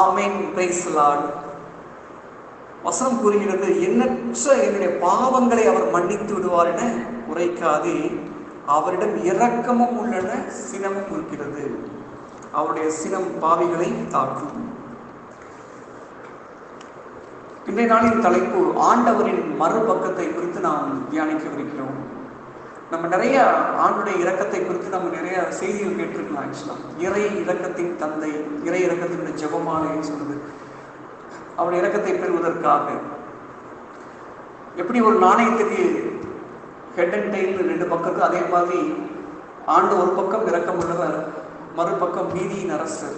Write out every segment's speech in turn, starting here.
Amen. Praise the Lord. வசனம் கூறுகிறது, எண்ணற்ற என்னுடைய பாவங்களை அவர் மன்னித்து விடுவார் என உரைக்காதே, அவரிடம் இரக்கமும் உள்ளன, சினமும் இருக்கிறது. அவருடைய சினம் பாவிகளை தாக்கும். இன்றைய நாளின் தலைப்பு ஆண்டவரின் மறுபக்கத்தை குறித்து நாம் தியானிக்கவிருக்கிறோம். நம்ம நிறைய ஆண்டுடைய இரக்கத்தை குறித்து நம்ம நிறைய செய்திகள் கேட்டிருக்கலாம். ஆக்சுவலா இறை இரக்கத்தின் தந்தை, இறை இரக்கத்தினுடைய ஜெபமாலைன்னு சொல்லுது. அவருடைய இரக்கத்தை பெறுவதற்காக எப்படி ஒரு நாணயத்துக்கு ஹெட் அண்ட் டெயில் ரெண்டு பக்கம், அதே மாதிரி ஆண்டு ஒரு பக்கம் இரக்கம் உள்ளவர், மறுபக்கம் நீதியின் அரசர்.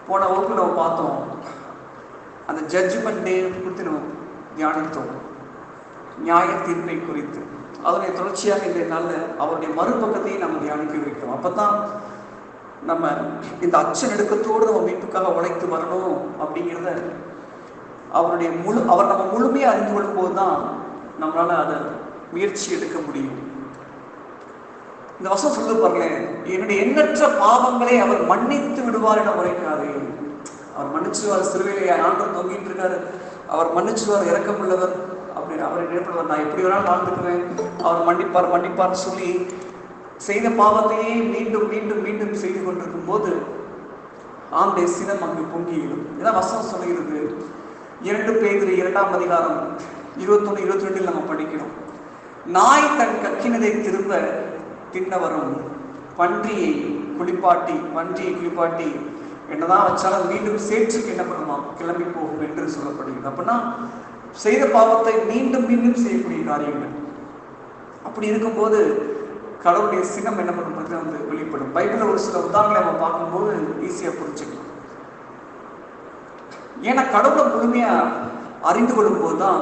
போன வகுப்பு நம்ம பார்த்தோம், அந்த ஜட்ஜ்மெண்ட் டே குறித்து நம்ம தியானித்தோம், நியாய தீர்ப்பை குறித்து. அதனை தொடர்ச்சியாக இன்றைய நாளில் அவருடைய மறுபக்கத்தையும் நம்ம தியானிக்க இருக்கிறோம். அப்போ தான் நம்ம இந்த அச்ச நடுக்கத்தோடு நம்ம மீட்புக்காக உழைத்து வரணும் அப்படிங்கிறத அவர் நம்ம முழுமையாக அறிந்து கொள்ளும் போது தான் நம்மளால் அதை முயற்சி எடுக்க முடியும். இந்த வசனம் சொல்லு பாருங்களேன், என்னுடைய எண்ணற்ற பாவங்களை அவர் மன்னித்து விடுவார் என உரைக்காதே. அவர் மன்னிச்சுவார். சிறுவையிலே ஆண்டவர் தொங்கிட்டு இருக்காரு, அவர் மன்னிச்சுவார், இரக்கம் உள்ளவர் அப்படின்னு அவர் நினைப்படுவார். நான் எப்படி வேணாலும் வாழ்ந்துக்குவேன், அவர் மன்னிப்பார் சொல்லி செய்த பாவத்தையே மீண்டும் மீண்டும் மீண்டும் செய்து கொண்டிருக்கும் போது ஆண்டை சினம் அங்கு பொங்கிடும். இதான் வசனம் சொல்லுகிறது. 2 பேதுரு 2ஆம் அதிகாரம் 21, 22 நம்ம படிக்கிறோம். நாய் தன் கக்கினதை திரும்ப தின்னவரும் பன்றியை குளிப்பாட்டி என்னதான் வச்சாலும் மீண்டும் சேற்றுக்கு என்ன பண்ணுமா, கிளம்பி போகும் என்று சொல்லப்படுகிறது. அப்படின்னா செய்த பாவத்தை மீண்டும் மீண்டும் செய்யக்கூடிய காரியங்கள். அப்படி இருக்கும்போது கடவுளுடைய சினம் என்ன பண்ணுறது வந்து வெளிப்படும். பைபிளில் ஒரு சில உதாரணங்களை நம்ம பார்க்கும்போது ஈஸியாக புரிஞ்சுக்கலாம். ஏன்னா கடவுளை முழுமையா அறிந்து கொள்ளும் போது தான்,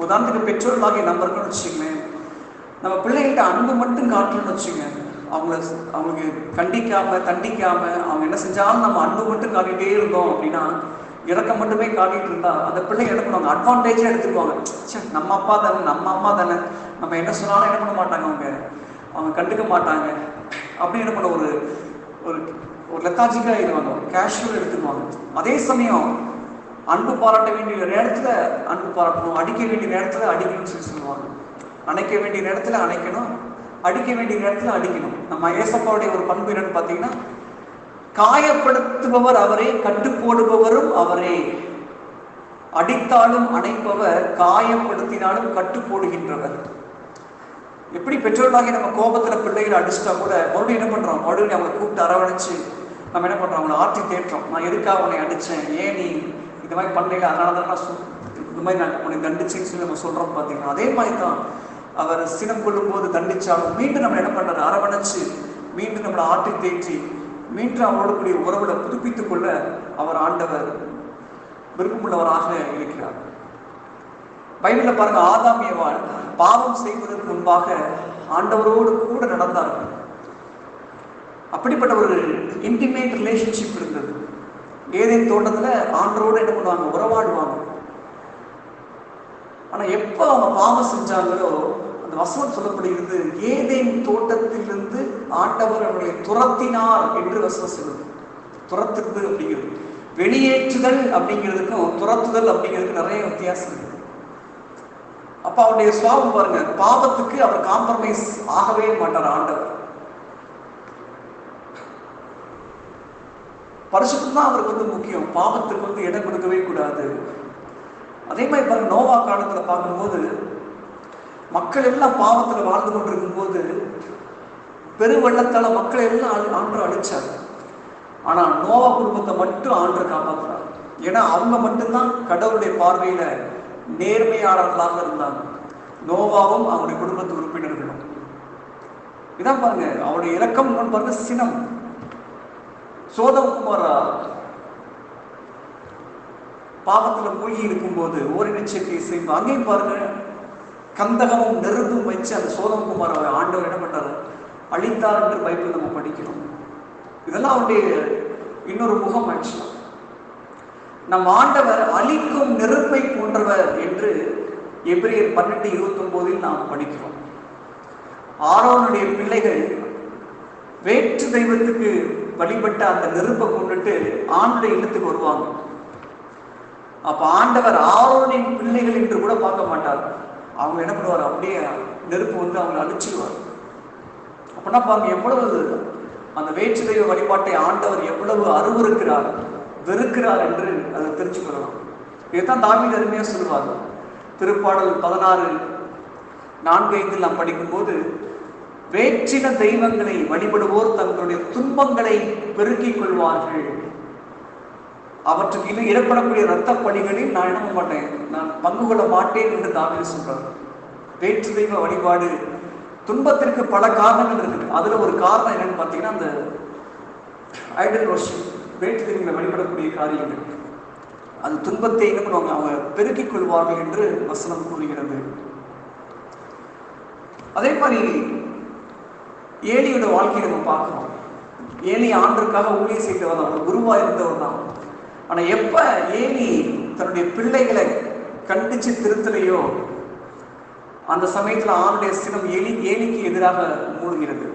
உதாரணத்துக்கு பெற்றோர்களாகிய நம்ம இருக்கணும்னு வச்சுக்கோங்களேன், நம்ம பிள்ளைகிட்ட அன்பு மட்டும் காட்டணும்னு வச்சுக்கோங்க, அவங்களுக்கு தண்டிக்காம அவங்க என்ன செஞ்சாலும் நம்ம அன்பு மட்டும் காட்டிகிட்டே இருந்தோம் அப்படின்னா, இறக்கம் மட்டுமே காட்டிட்டு இருந்தா அந்த பிள்ளைங்க என்ன பண்ணுவாங்க, அட்வான்டேஜாக எடுத்துக்குவாங்க. நம்ம அப்பா தானே, நம்ம அம்மா தானே, நம்ம என்ன சொன்னாலும் என்ன பண்ண மாட்டாங்க, அவங்க கண்டுக்க மாட்டாங்க அப்படின்னு என்ன பண்ண ஒரு ஒரு லெத்தாஜிக்காக ஆயிடுவாங்க, ஒரு கேஷுவல் எடுத்துக்குவாங்க. அதே சமயம் அன்பு பாராட்ட வேண்டிய நேரத்தில் அன்பு பாராட்டணும், அடிக்க வேண்டிய நேரத்தில் அடிக்கணும்னு சொல்லி சொல்லுவாங்க. அணைக்க வேண்டிய நேரத்தில் அணைக்கணும், அடிக்க வேண்டிய நேரத்தில் அடிக்கணும். நம்ம ஏசப்பாவுடைய ஒரு பண்பு என்னன்னு பார்த்தீங்கன்னா, காயப்படுத்துபவர் அவரே, கட்டு போடுபவரும் அவரே. அடித்தாலும் அணைப்பவர், காயப்படுத்தினாலும் கட்டு போடுகின்றவர். எப்படி பெற்றோர்களாகி நம்ம கோபத்தில் பிள்ளைகளை அடிச்சுட்டா கூட மறுபடியும் என்ன பண்ணுறோம், மறுபடியும் அவங்களை கூப்பிட்டு அரவணைச்சு நம்ம என்ன பண்ணுறோம், அவங்களை ஆற்றி தேற்றோம். நான் எதுக்காக உன்னை அடித்தேன், ஏன் நீ இந்த மாதிரி பண்ணல, அதனால தான் நான் இந்த மாதிரி நான் உன்னை தண்டிச்சேன்னு சொல்லி நம்ம சொல்கிறோம். பார்த்தீங்கன்னா அதே மாதிரி தான் அவர் சினம் கொள்ளும் போது தண்டிச்சாலும் மீண்டும் நம்ம என்ன பண்ணுறாரு, அரவணைச்சு மீண்டும் நம்மளை ஆற்றி தேற்றி மீண்டும் அவரோட கூடிய உறவுகளை புதுப்பித்துக் கொள்ள அவர் ஆண்டவர் விருப்பமுள்ளவராக இருக்கிறார். பைபிளில் பாருங்க, ஆதாம் ஏவாள் பாவம் செய்வதற்கு முன்பாக ஆண்டவரோடு கூட நடந்தார்கள். அப்படிப்பட்ட ஒரு இன்டிமேட் ரிலேஷன்ஷிப் இருந்தது. ஏதேன் தோட்டத்தில் ஆண்டவரோடு என்ன பண்ணுவாங்க, உறவாடுவாங்க. ஆனால் எப்போ அவங்க பாவம் செஞ்சாங்களோ, அந்த வசனம் சொல்லப்படுகிறது, ஏதேன் தோட்டத்திலிருந்து ஆண்டவர் அவர்களை துரத்தினார் என்று வசனம் சொல்லுது. துரத்துறது அப்படிங்கிறது, வெளியேற்றுதல் அப்படிங்கிறதுக்கும் துரத்துதல் அப்படிங்கிறதுக்கு நிறைய வித்தியாசம் இருக்கு. அப்ப அவருடைய சுவாபம் பாருங்க, பாவத்துக்கு அவர் காம்ப்ரமைஸ் ஆகவே மாட்டார் ஆண்டவர். பரிசுத்தம் தான் அவருக்கு முக்கியம், பாவத்துக்கு இடம் கொடுக்கவே கூடாது. அதே மாதிரி பாருங்க, நோவா காலத்துல பார்க்கும்போது மக்கள் எல்லாம் பாவத்துல வாழ்ந்து கொண்டிருக்கும் போது பெருவெள்ளத்தால மக்கள் எல்லாம் ஆண்டவர் அழிச்சார். ஆனா நோவா குடும்பத்தை மட்டும் ஆண்டவர் காப்பாற்றுறார். ஏன்னா அவங்க மட்டும்தான் கடவுளுடைய பார்வையில நேர்மையாளர்களாக இருந்தாங்க, நோவாவும் அவருடைய குடும்பத்து உறுப்பினர்களும். இதான் பாருங்க அவருடைய இரக்கம் பாருங்க, சினம். சோதம் குமாரா பாவத்துல மூழ்கி இருக்கும் போது ஓரினச்சேர்க்கை செய்வோம், அங்கேயும் பாருங்க கந்தகமும் நெருப்பும் வச்சு அந்த சோதம் குமாரை ஆண்டவர் என்ன பண்றாரு, அழித்தார் என்று பைபிள் நம்ம படிக்கிறோம். இதெல்லாம் அவருடைய இன்னொரு முகம். ஆக்சுவலா நம் ஆண்டவர் அழிக்கும் நெருப்பை போன்றவர் என்று எபிரேயர் 12:29 நாம் படிக்கிறோம். ஆரோனுடைய பிள்ளைகள் வேற்று தெய்வத்துக்கு வழிபட்ட அந்த நெருப்பை கொண்டுட்டு ஆண்டுடைய இல்லத்துக்கு வருவாங்க. அப்ப ஆண்டவர் ஆரோனின் பிள்ளைகள் என்று கூட பார்க்க மாட்டார். அவங்க என்ன பண்ணுவார், அப்படியே நெருப்பு வந்து அவங்களை அழிச்சிடுவார். அப்படின்னா பாருங்க எவ்வளவு அந்த வேற்று தெய்வ வழிபாட்டை ஆண்டவர் எவ்வளவு அருவருக்கிறார், வெறுக்கிறார் என்று அதை தெரிஞ்சு கொள்ளலாம். இதுதான் தாவீது அருமையா சொல்லுவார். திருப்பாடல் 16:4-5 நாம் படிக்கும்போது, வேற்றின தெய்வங்களை வழிபடுவோர் தங்களுடைய துன்பங்களை பெருக்கிக் கொள்வார்கள், அவற்றுக்கு இன்னும் இடப்படக்கூடிய இரத்த பலிகளில் நான் என்ன மாட்டேன், நான் பங்கு கொள்ள மாட்டேன் என்று தாவீது சொல்றார். வேற்று தெய்வ வழிபாடு துன்பத்திற்கு பல காரணங்கள் இருக்குது. அதுல ஒரு காரணம் என்னன்னு பார்த்தீங்கன்னா, அந்த ஐடல் வர்ஷிப், வேற்று தெய்வங்களை வழிபடக்கூடிய காரியங்கள், அது துன்பத்தை என்ன பண்ணுவாங்க, அவங்க பெருக்கிக் கொள்வார்கள் என்று வசனம் கூறுகிறது. அதே மாதிரி ஏலியோட வாழ்க்கையை நம்ம பார்க்கிறோம். ஏலி ஆண்டருக்காக ஊழியம் செய்தவர் தான், ஒரு குருவா இருந்தவர் தான். ஆனா எப்ப ஏலி தன்னுடைய பிள்ளைகளை கண்டிச்சு திருத்தலையோ அந்த சமயத்துல ஆண்டுடைய சினம் ஏலிக்கு எதிராக மூழ்கிறது.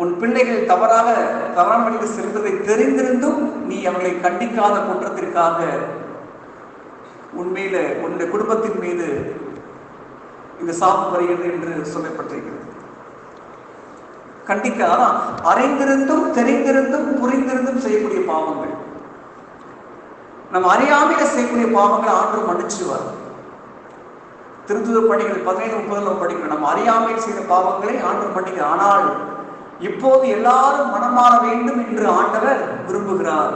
உன் பிள்ளைகள் தவறான வழியில் செல்வதை தெரிந்திருந்தும் நீ அவர்களை கண்டிக்காத குற்றத்திற்காக உன்மேல உன்னுடைய குடும்பத்தின் மீது இந்த சாபம் வருகிறது என்று சொல்லப்பட்டிருக்கிறது. கண்டிக்க அறிந்திருந்தும் தெரிந்திருந்தும் புரிந்திருந்தும் செய்யக்கூடிய பாவங்கள், நம்ம அறியாமையில செய்யக்கூடிய பாவங்களை ஆண்டு மன்னிச்சிடுவார். திருத்துதர் பணிகள் 17:30 படிக்கிறோம். நம்ம அறியாமையில் செய்த பாவங்களை ஆண்டு மன்னிக்கிறார். ஆனால் இப்போது எல்லாரும் மனமாற வேண்டும் என்று ஆண்டவர் விரும்புகிறார்.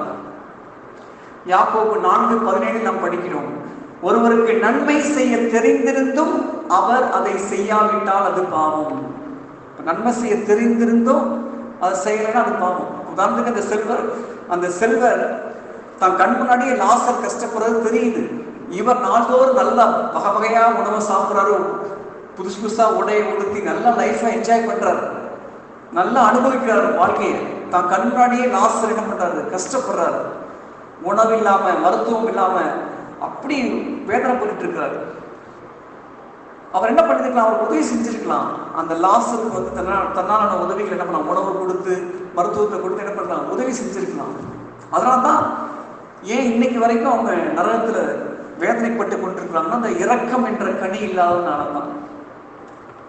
யாக்கோபு 4:17 நாம் படிக்கிறோம். ஒருவருக்கு நன்மை செய்ய தெரிந்திருந்தும் அவர் அதை செய்யாவிட்டால் அது பாவம். நன்மை செய்ய தெரிந்திருந்தும் அதை செய்யலைன்னா அது பாவம். உதாரணத்துக்கு அந்த செல்வர் தான் கண் முன்னாடியே லாசர் கஷ்டப்படுறது தெரியுது. இவர் நாள்தோறும் நல்லா வகை வகையா உணவை சாப்பிட்றாரு, புதுசு புதுசா உடையை உடுத்தி நல்ல லைஃபை என்ஜாய் பண்றாரு, நல்லா அனுபவிக்கிறாரு வாழ்க்கையை. தான் கண் முன்னாடியே லாசர் என்ன பண்றாரு, கஷ்டப்படுறாரு, உணவு இல்லாம மருத்துவம் இல்லாம அப்படி வேதனைப்பட்டு இருக்கிறாரு. அவர் என்ன பண்ணிருக்கலாம், அவர் உதவி செஞ்சிருக்கலாம். அந்த லாசருக்கு வந்து தன்னாலான உதவிகள் என்ன பண்ணலாம், உணவு கொடுத்து மருத்துவத்தை கொடுத்து என்ன பண்ணலாம், உதவி செஞ்சிருக்கலாம். அதனால்தான் ஏன் இன்னைக்கு வரைக்கும் அவங்க நரகத்துல வேதனைப்பட்டு கொண்டிருக்கிறாங்கன்னா, அந்த இரக்கம் என்ற கனி இல்லாததுனாலதான்,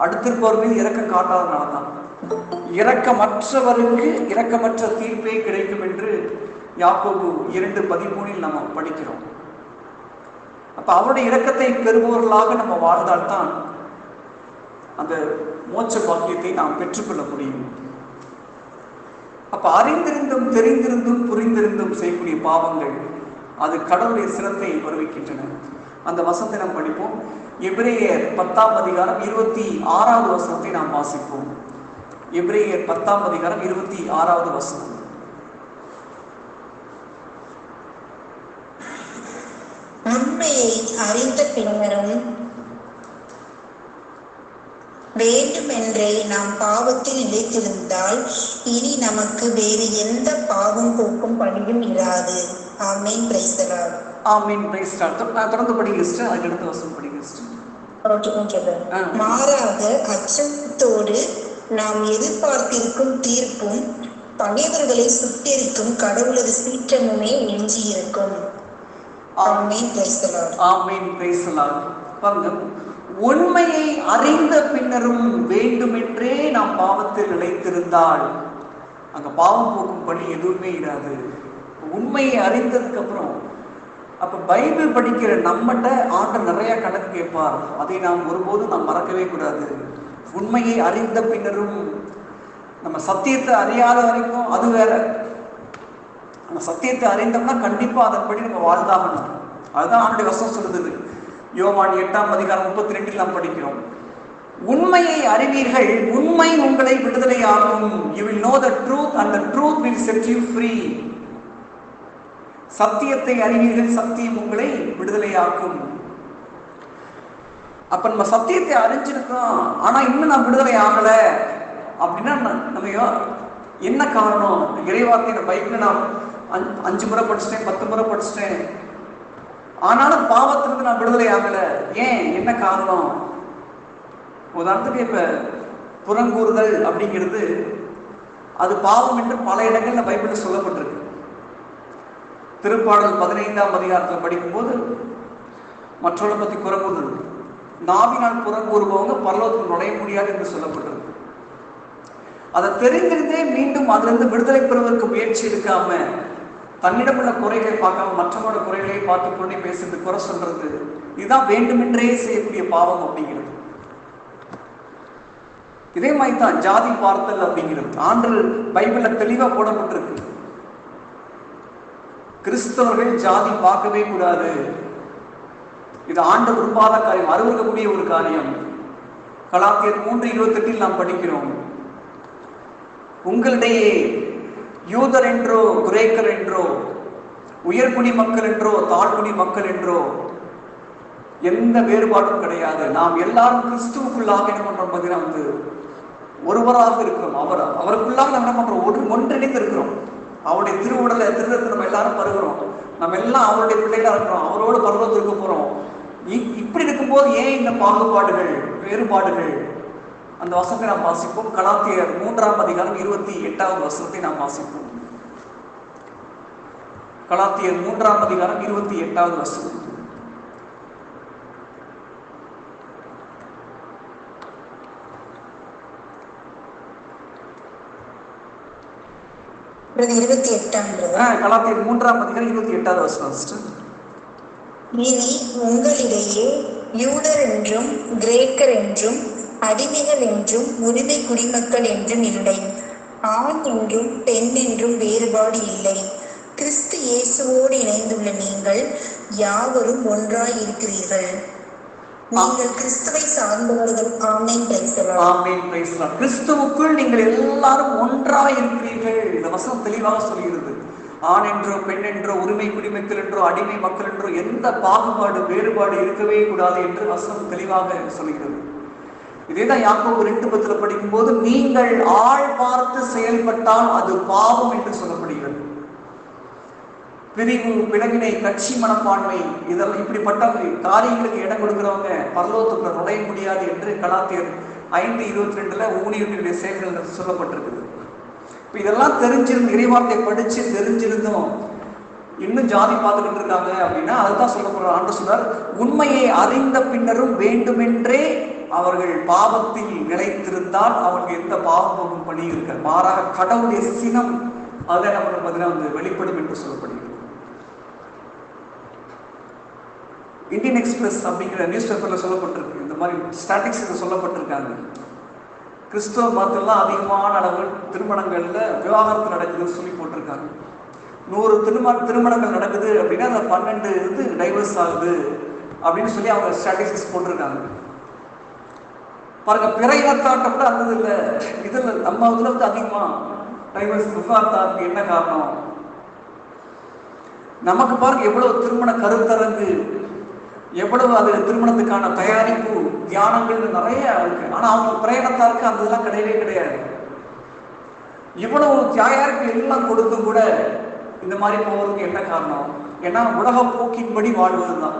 அடுத்திருப்பவர் மீது இரக்கம் காட்டாததுனாலதான். இரக்கமற்றவருக்கு இரக்கமற்ற தீர்ப்பே கிடைக்கும் என்று யாக்கோபு 2:13 நம்ம படிக்கிறோம். அப்ப அவருடைய இரக்கத்தை பெறுபவர்களாக நம்ம வாழ்ந்தால்தான் அந்த மோட்ச பாக்கியத்தை நாம் பெற்றுக்கொள்ள முடியும். அப்ப அறிந்திருந்தும் தெரிந்திருந்தும் புரிந்திருந்தும் செய்யக்கூடிய பாவங்கள் அது கடவுளுடைய சினத்தை வருவிக்கின்றன. அந்த வசனத்தை நாம் படிப்போம். எபிரேயர் 10:26 வசனத்தை நாம் வாசிப்போம். எபிரேயர் 10:26 வசனம். உண்மையை அறிந்த பின்னரும் வேண்டுமென்றே நாம் பாவத்தில் நிலைத்திருந்தால் இனி நமக்கு வேறு எந்த பாவம் போக்கும் பணியும் இராது. ஆமென். Praise the Lord. ஆமென். Praise the Lord. நான் தொடர்ந்து படிங்க சிஸ்டர். அதுக்கு அடுத்த வசனம் படிங்க சிஸ்டர். மாறாக அச்சத்தோடு நாம் எதிர்பார்த்திருக்கும் தீர்ப்பும் பகைவர்களை சுட்டெரிக்கும் கடவுளது சீற்றமுமே எஞ்சியிருக்கும். ஆமென். Praise the Lord. ஆமென். Praise the Lord. பாருங்க, உண்மையை அறிந்த பின்னரும் வேண்டுமென்றே நாம் பாவத்தில் நிலைத்திருந்தால் அங்க பாவம் போக்கும் பணி எதுவுமே இராது. உண்மையை அறிந்ததுக்கு அப்புறம் அப்ப பைபிள் படிக்கிற நம்மகிட்ட ஆண்டவர் நிறைய கணக்கு கேட்பார். அதை நாம் ஒருபோதும் நாம் மறக்கவே கூடாது. உண்மையை அறிந்த பின்னரும், நம்ம சத்தியத்தை அறியாத வரைக்கும் அது வேற. நம்ம சத்தியத்தை அறிந்தோம்னா கண்டிப்பா அதன்படி நம்ம வாழ்ந்தாகணும். அதுதான் ஆண்டுடைய வசனம் சொல்லுது. யோவான் 8:32 நாம் படிக்கிறோம். உண்மையை அறிவீர்கள், உண்மை உங்களை விடுதலையாகும். You will know the truth and the truth will set you free. சத்தியத்தை அறிவீர்கள், சத்தியம் உங்களை விடுதலையாக்கும். அப்ப நம்ம சத்தியத்தை அறிஞ்சிருக்கோம், ஆனா இன்னும் நான் விடுதலை ஆகல அப்படின்னா நம்ம என்ன காரணம்? இறைவார்த்தை பைபிள் நான் 5 முறை படிச்சுட்டேன், 10 முறை படிச்சுட்டேன், ஆனாலும் பாவத்திலிருந்து நான் விடுதலை ஆகல. ஏன்? என்ன காரணம்? உதாரணத்துக்கு இப்ப புறங்கூறுதல் அப்படிங்கிறது அது பாவம் என்று பல இடங்கள்ல பைபிளில் சொல்லப்பட்டிருக்கு. திருப்பாடல் 15ஆம் அதிகாரத்தில் படிக்கும்போது மற்றவர்களை பற்றி குறக்கூறுதல், நாவினால் புறங்கூறுபவங்க பரலோகத்தில் நுழைய முடியாது என்று சொல்லப்பட்டிருக்கு. அதை தெரிந்திருந்தே மீண்டும் அதிலிருந்து விடுதலை பெறுவதற்கு முயற்சி எடுக்காம, தன்னிடம் உள்ள குறைகளை பார்க்காம மற்றவங்களோட குறைகளை பார்த்து கொண்டே பேசுறது, குறை சொல்றது, இதுதான் வேண்டுமென்றே செய்யக்கூடிய பாவம் அப்படிங்கிறது. இதே மாதிரி தான் ஜாதி பார்த்தல் அப்படிங்கிறது ஆண்டு பைபிள்ல தெளிவா போடப்பட்டிருக்கு. கிறிஸ்தவர்கள் ஜாதி பார்க்கவே கூடாது, இது ஆண்டு விரும்பாத காரியம், அருவருக்கக்கூடிய ஒரு காரியம். கலாத்தியர் 3:28 நாம் படிக்கிறோம், உங்களிடையே யூதர் என்றோ கிரேக்கர் என்றோ உயர்குடி மக்கள் என்றோ தாழ்குடி மக்கள் என்றோ எந்த வேறுபாடும் கிடையாது, நாம் எல்லாரும் கிறிஸ்துவுக்குள்ளாக என்ன பண்றோம் பார்த்தீங்கன்னா ஒருவராக இருக்கிறோம். அவருக்குள்ளாக நம்ம என்ன பண்றோம், ஒன்றிணைந்து இருக்கிறோம். அவருடைய திருவுடலை திருடத்தை நம்ம எல்லாரும் பருகிறோம், நம்ம எல்லாம் அவருடைய பிள்ளைகளா இருக்கிறோம், அவரோடு பருவத்தில் இருக்க போறோம். இப்படி இருக்கும்போது ஏன் இந்த பாகுபாடுகள், வேறுபாடுகள்? அந்த வசனத்தை நாம் வாசிப்போம். கலாத்தியர் 3ஆம் அதிகாரம் 28வது வசனத்தை நாம் வாசிப்போம். கலாத்தியர் 3ஆம் அதிகாரம் 28வது வசனம். கலாத்தியர் 3ஆம் அதிகாரம் 28வது வசனம். இனி உங்களிடையே யூதர் என்றும் கிரேக்கர் என்றும் அடிமைகள் என்றும் உரிமை குடிமக்கள் என்றும் இல்லை, ஆண் என்றும் பெண் என்றும் வேறுபாடு இல்லை, கிறிஸ்து இயேசுவோடு இணைந்துள்ள நீங்கள் யாவரும் ஒன்றாய் இருக்கிறீர்கள், நீங்கள் கிறிஸ்துவை சார்ந்தவர்கள். ஆமென், பிரைஸ் தி லார்ட். ஆமென், பிரைஸ் தி லார்ட். கிறிஸ்துவுக்குள் நீங்கள் எல்லாரும் ஒன்றாய் இருக்கிறீர்கள். இந்த வசனம் தெளிவாக சொல்கிறது. ஆண் என்றோ பெண் என்றோ உரிமை குடிமக்கள் என்றோ அடிமை மக்கள் என்றோ எந்த பாகுபாடு வேறுபாடு இருக்கவே கூடாது என்று வசனம் தெளிவாக சொல்கிறது. இதேதான் யாக்கோபு 2:10 படிக்கும்போது, நீங்கள் ஆள் பார்த்து செயல்பட்டால் அது பாவம் என்று சொல்லப்படுகிறது. பிரிவு, பிளவினை, கட்சி மனப்பான்மை, இதெல்லாம் இப்படிப்பட்ட காரியங்களுக்கு இடம் கொடுக்கிறவங்க பரலோகத்துக்குள்ள நுழைய முடியாது என்று கலாத்தியர் 5:22 ஊழியர்களுடைய செயல்கள் சொல்லப்பட்டிருக்குது. இதெல்லாம் தெரிஞ்சிருந்து, இறைவார்த்தை படிச்சு தெரிஞ்சிருந்தோம் இன்னும் ஜாதி பார்த்துக்கிட்டு இருக்காங்க அப்படின்னா அதுதான் சொல்லப்படுற. ஆண்டு சொல்றார், உண்மையை அறிந்த பின்னரும் வேண்டுமென்றே அவர்கள் பாவத்தில் நிலைத்திருந்தால் அவர்கள் எந்த பாவம் போகும் பணி இருக்க, மாறாக கடவுளுடைய சினம் அதை நம்ம பார்த்தீங்கன்னா வெளிப்படும் என்று சொல்லப்படுகிறது. இந்தியன் எக்ஸ்பிரஸ் அப்படிங்கிற நியூஸ் பேப்பர்ல சொல்லப்பட்டிருக்கு, இந்த மாதிரி ஸ்டாட்டிஸ்டிக்ஸ் சொல்லப்பட்டிருக்காங்க. கிறிஸ்தவ மதத்திலாம் அதிகமான அளவு திருமணங்கள்ல விவாகரத்து நடக்குதுன்னு சொல்லி போட்டிருக்காங்க. 100 திருமணங்கள் நடக்குது அப்படின்னா அந்த 12 டைவர்ஸ் ஆகுது அப்படின்னு சொல்லி அவங்க ஸ்டாட்டிஸ்டிக்ஸ் போட்டிருக்காங்க. பாருங்க, பிற இனத்தாட்ட கூட அந்த இல்லை, இதுல நம்ம இதுல அதிகமா டைவர்ஸ் விவாகரத்தாருக்கு என்ன காரணம்? நமக்கு பாருங்க எவ்வளவு திருமண கருத்தரங்கு, எவ்வளவு அது திருமணத்துக்கான தயாரிப்பு, தியானங்கள் நிறைய இருக்கு. ஆனா அவங்க பிரயாணத்தாருக்கு அந்த இதெல்லாம் கிடையவே கிடையாது. இவ்வளவு தயாரிப்பு எல்லாம் கொடுத்தும் கூட இந்த மாதிரி போவதுக்கு என்ன காரணம்? ஏன்னா உலக போக்கின்படி வாழ்வதுதான்.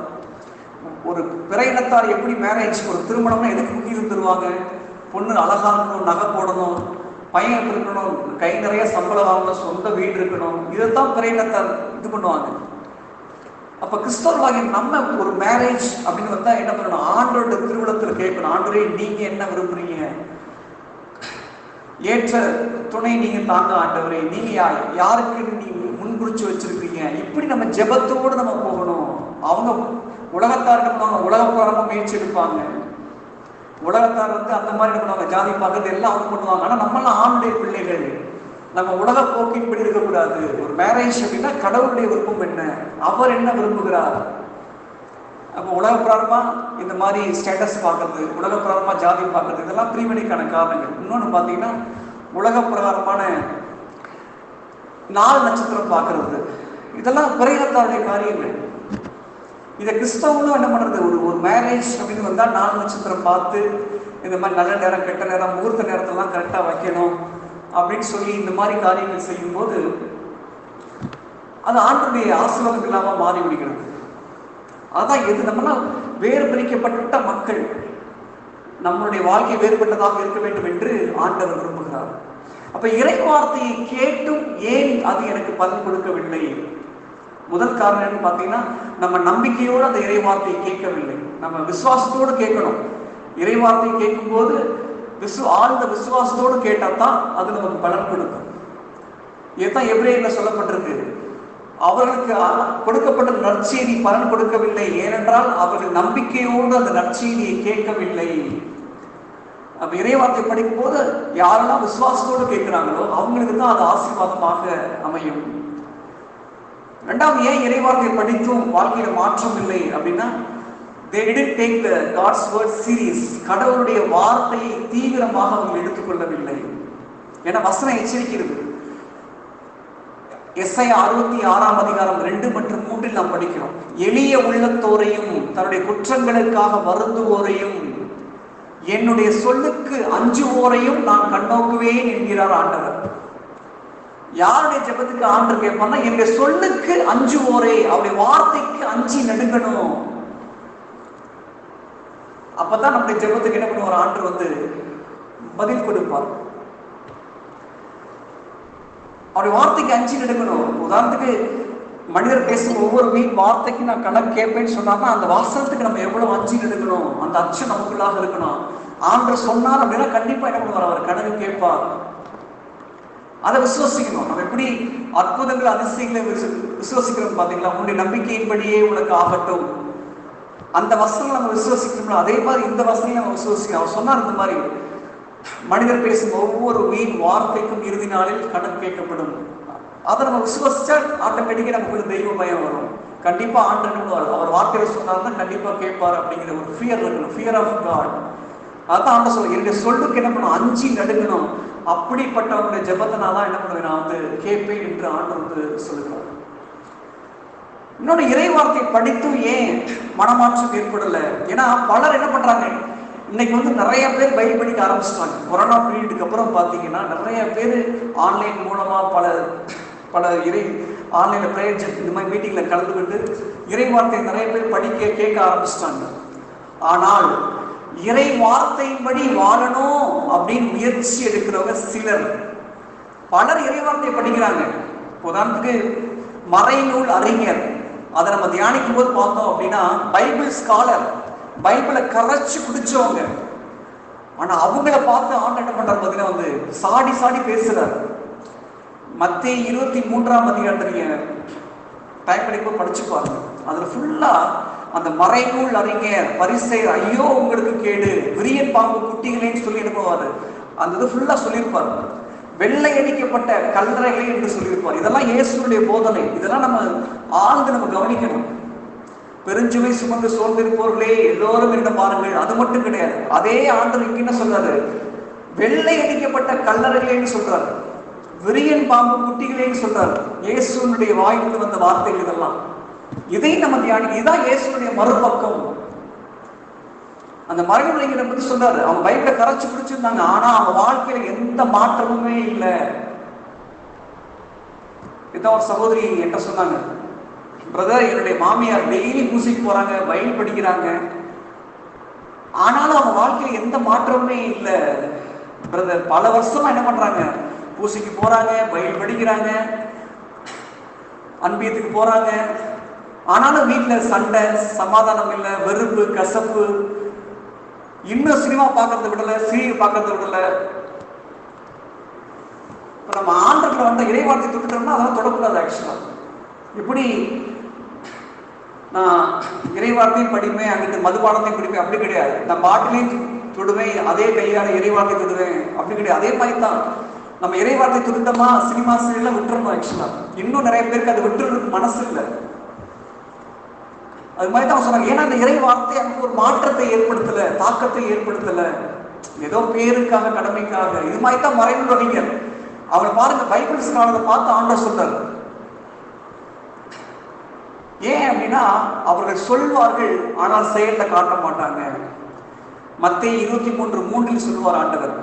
ஒரு பிரயாணத்தார் எப்படி மேரேஜ், ஒரு திருமணம்னா எதுக்கு முக்கியம் தருவாங்க? பொண்ணு அழகா இருக்கணும், நகை போடணும், பையன் இருக்கணும், கை நிறைய சம்பளம் வாங்கணும், சொந்த வீடு இருக்கணும், இதைத்தான் பிரயாணத்தார் இது பண்ணுவாங்க. அப்ப கிறிஸ்தவர்களாகிய நம்ம ஒரு மேரேஜ் அப்படின்னு வந்தா என்ன பண்ணணும்? ஆண்டோட திருவிழத்தில் கேட்கணும், ஆண்டவரே நீங்க என்ன விரும்புறீங்க? ஏற்ற துணை நீங்க தாங்க ஆண்டவரே, நீங்க யாருக்கு நீங்க முன்குறிச்சு வச்சிருக்கீங்க? இப்படி நம்ம ஜெபத்தோடு நம்ம போகணும். அவங்க உலகத்தார் என்ன பண்ணுவாங்க? உலகப்பிரகாரமா முயற்சி எடுப்பாங்க. உலகத்தார் அந்த மாதிரி என்ன பண்ணுவாங்க? ஜாதி பார்க்கறது எல்லாம் அவங்க பண்ணுவாங்க. ஆனா நம்மளாம் ஆணுடைய பிள்ளைகள், நம்ம உலக போக்கின்படி இருக்கக்கூடாது. ஒரு மேரேஜ் அப்படின்னா கடவுளுடைய விருப்பம் என்ன, அவர் என்ன விரும்புகிறார். அப்போ உலக பிராரமா இந்த மாதிரி ஸ்டேட்டஸ் பார்க்கறது, உலக பிராரமா ஜாதி பார்க்கறது, இதெல்லாம் பிரிவினைக்கான காரணங்கள். இன்னொன்று பார்த்தீங்கன்னா உலக பிரகாரமான நாள் நட்சத்திரம் பார்க்கறது, இதெல்லாம் பிறகத்தாருடைய காரியங்கள். இதை கிறிஸ்தவங்களும் என்ன பண்றது? ஒரு மேரேஜ் அப்படின்னு வந்தா நாள் நட்சத்திரம் பார்த்து இந்த மாதிரி நல்ல நேரம் கெட்ட நேரம் முகூர்த்த நேரத்தெல்லாம் கரெக்டாக வைக்கணும் அப்படின்னு சொல்லி இந்த மாதிரி காரியங்கள் செய்யும்போது அது ஆண்டவருடைய ஆசீர்வாதம் இல்லாமல் மாறி விடுகிறது. அதான் எது, நம்மளாம் வேறு பிரிக்கப்பட்ட மக்கள், நம்மளுடைய வாழ்க்கை வேறுபட்டதாக இருக்க வேண்டும் என்று ஆண்டவர் விரும்புகிறார். அப்ப இறை வார்த்தையை கேட்டும் ஏன் அது எனக்கு பலன் கொடுக்கவில்லை? முதல் காரணம் என்னன்னு பார்த்தீங்கன்னா, நம்ம நம்பிக்கையோடு அந்த இறை வார்த்தையை கேட்கவில்லை. நம்ம விசுவாசத்தோடு கேட்கணும். இறை வார்த்தையை கேட்கும்போது ஆழ்ந்த விசுவாசத்தோடு கேட்டால் தான் அது நமக்கு பலன் கொடுக்கும். இதுதான் எபிரேயர்ல சொல்லப்பட்டிருக்கு. அவர்களுக்கு கொடுக்கப்பட்ட நற்செய்தி பலன் கொடுக்கவில்லை, ஏனென்றால் அவர்கள் நம்பிக்கையோடு அந்த நற்செய்தியை கேட்கவில்லை. அப்ப இறைவார்த்தை படிக்கும் போது யாரெல்லாம் விசுவாசத்தோடு கேட்கிறாங்களோ அவங்களுக்கு தான் அது ஆசீர்வாதமாக அமையும். ரெண்டாவது, ஏன் இறைவார்த்தை படித்தும் வாழ்க்கையில மாற்றம் இல்லை அப்படின்னா, they didn't take the God's word serious. கடவுளுடைய வார்த்தையை தீவிரமாக அவங்க எடுத்துக்கொள்ளவில்லை. ஏன்னா வசனம் எச்சரிக்கிறது. எஸ்ஐயா 66ஆம் அதிகாரம் 2 மற்றும் 3 நாம் படிக்கிறோம். எளிய உள்ளத்தோரையும் தன்னுடைய குற்றங்களுக்காக வருந்துவோரையும் என்னுடைய சொல்லுக்கு அஞ்சுவோரையும் நான் கண்ணோக்குவேன் என்கிறார் ஆண்டவர். யாருடைய ஜெபத்துக்கு ஆண்டவர் கேட்பான்னா, என்னுடைய சொல்லுக்கு அஞ்சுவோரே, அவருடைய வார்த்தைக்கு அஞ்சி நடுங்கணும். அப்பதான் நம்முடைய ஜெபத்துக்கு என்ன பண்ணுவார்? ஆண்டவர் பதில் கொடுப்பார். அவருடைய வார்த்தைக்கு அஞ்சி நடுங்கணும். உதாரணத்துக்கு மனிதர் பேசும் ஒவ்வொரு வார்த்தைக்கு நான் கணக்கு கேட்பேன்னு சொன்னார்னா, அந்த வாசனத்துக்கு நம்ம எவ்வளவு அஞ்சி நடுங்கணும், அந்த அச்சம் நமக்குள்ளாக இருக்கணும். ஆண்டவர் சொன்னார் அப்படின்னா கண்டிப்பா என்ன பண்ணுவார்? அவர் கணக்கு கேட்பார். அதை விசுவாசிக்கணும். நம்ம எப்படி அற்புதங்கள் அதிசயங்களை விசுவாசிக்கிறோம் பாத்தீங்களா? உன்னுடைய நம்பிக்கையின்படியே உனக்கு ஆகட்டும், அந்த வசனம் நம்ம விசுவாசிக்கணும். அதே மாதிரி இந்த வசனம் நம்ம விசுவாசிக்கணும். அவர் சொன்னார் இந்த மாதிரி, மனிதர் பேசும் ஒவ்வொரு வார்த்தைக்கும் இறுதி நாளில் கணக்கு கேட்கப்படும். அதை நம்ம விசுவாசிச்சா ஆட்டோமேட்டிக்கா நமக்கு தெய்வ பயம் வரும். கண்டிப்பா ஆண்டவர் அவர் வார்த்தையை சொன்னார்னா கண்டிப்பா கேட்பார் அப்படிங்கிற ஒரு ஃபியர் இருக்கணும். Fear of God. அதான் ஆண்டவர் சொல்ல, என்னுடைய சொல்லுக்கு என்ன பண்ணணும்? அஞ்சி நடுங்கணும். அப்படிப்பட்டவங்களுடைய ஜெபத்தினாதான் என்ன பண்ணுவேன்? நான் கேட்பேன் என்று ஆண்டவர் சொல்லுகிறார். இன்னொன்று, இறை வார்த்தை படித்தும் ஏன் மனமாற்றம் ஏற்படல? ஏன்னா பலர் என்ன பண்றாங்க, இன்னைக்கு நிறைய பேர் பைபிள் படிக்க ஆரம்பிச்சிட்டாங்க. கொரோனா பீரியடுக்கு அப்புறம் பார்த்தீங்கன்னா நிறைய பேர் ஆன்லைன் மூலமா பல ஆன்லைன்ல பிரேயர் இந்த மாதிரி மீட்டிங்ல கலந்துக்கிட்டு இறை வார்த்தை நிறைய பேர் படிக்க கேட்க ஆரம்பிச்சிட்டாங்க. ஆனால் இறை வார்த்தையின்படி வாழணும் அப்படின்னு முயற்சி எடுக்கிறவங்க சிலர். பலர் இறை வார்த்தையை படிக்கிறாங்க. உதாரணத்துக்கு மறைநூல் அறிஞர், அதை நம்ம தியானிக்கும் போது பார்த்தோம் அப்படின்னா பைபிள் ஸ்காலர், பைபிளை கரைச்சு குடிச்சவங்க. ஆனா அவங்கள பார்த்து ஆண்டவர் என்ன பண்றாரு பார்த்தீங்கன்னா சாடி சாடி பேசுறாரு. மத்தேயு 23ஆம் அதிகாரத்துல டைம் படிக்கும் படிச்சு பாருங்க. அதுல ஃபுல்லா அந்த மறைநூல் அறிஞர் பரிசேயர் ஐயோ உங்களுக்கு கேடு, விரியன் பாம்பு குட்டிகளேன்னு சொல்லி அனுப்புவாரு. அந்த இது ஃபுல்லா சொல்லியிருப்பாரு. வெள்ளை அடிக்கப்பட்ட கல்லறைகளே என்று சொல்லியிருப்பார். இதெல்லாம் இயேசுடைய போதனை. இதெல்லாம் நம்ம ஆழ்ந்து நம்ம கவனிக்கணும். பெருஞ்சுமை சுமந்து சோர்ந்திருப்பவர்களே எல்லோரும் என்ன பாருங்கள், அது மட்டும் கிடையாது. அதே ஆண்டவர் இங்க என்ன சொல்றாரு? வெள்ளை அடிக்கப்பட்ட கல்லறைகளேன்னு சொல்றாரு, விரியன் பாம்பு குட்டிகளேன்னு சொல்றாரு. இயேசுனுடைய வாயிலிருந்து வந்த வார்த்தைகள் இதெல்லாம். இதையும் நம்ம தியானிக்க. இதுதான் இயேசுடைய மறுபக்கம். அந்த மறைநூலிங்களை பத்தி சொல்றாரு. அவங்க பைபிளை கரைச்சு பிடிச்சிருந்தாங்க, ஆனா அவங்க வாழ்க்கையில எந்த மாற்றமுமே இல்லை. இதான் ஒரு சகோதரி என்ன சொன்னாங்க, பிரதர் என்னுடைய மாமியார் டெய்லி பூசைக்கு போறாங்க, பைபிள் படிக்கிறாங்க, ஆனாலும் அவங்க வாழ்க்கையில எந்த மாற்றமுமே இல்லை பிரதர். பல வருஷமா என்ன பண்றாங்க? பூசைக்கு போறாங்க, பைபிள் படிக்கிறாங்க, அன்பியத்துக்கு போறாங்க, ஆனாலும் வீட்டுல சண்டை, சமாதானம் இல்லை, வெறுப்பு, கசப்பு, இன்னும் சினிமா பார்க்கறத விடல, சீரியல் பார்க்கறத விடல. இப்ப நம்ம ஆண்டவர்ல இறைவார்த்தை தொட்டுட்டோம்னா அதெல்லாம் தொடக்கூடாது. ஆக்சுவலா இப்படி நான் இறைவார்த்தையும் படிப்பேன், அங்கிட்டு மதுபானத்தையும் படிப்பேன் அப்படி கிடையாது. நான் பாட்டிலையும் தொடுவேன், அதே கையால இறைவார்த்தை தொடுவேன் அப்படி கிடையாது. அதே மாதிரி தான் நம்ம இறைவார்த்தை தொடுத்தோமா சினிமா சீரியல்லாம் விட்டுறணும். ஆக்சுவலா இன்னும் நிறைய பேருக்கு அது விட்டுறதுக்கு மனசு இல்லை. அது மாதிரி தான் சொன்னாங்க. ஏன்னா அந்த இறை வார்த்தை அங்கே ஒரு மாற்றத்தை ஏற்படுத்தல, தாக்கத்தை ஏற்படுத்தல, ஏதோ பேருக்காக கடமைக்காக. இது மாதிரி தான் மறைநூல் அறிஞர். அவரை பாருங்க, பைபிள் ஸ்காலரை பார்த்து ஆண்டவர் சொல்றாரு. ஏன் அப்படின்னா அவர்கள் சொல்வார்கள் ஆனால் செயல்ல காட்ட மாட்டாங்க. மத்தேயு 23:3 சொல்லுவார் ஆண்டவர்,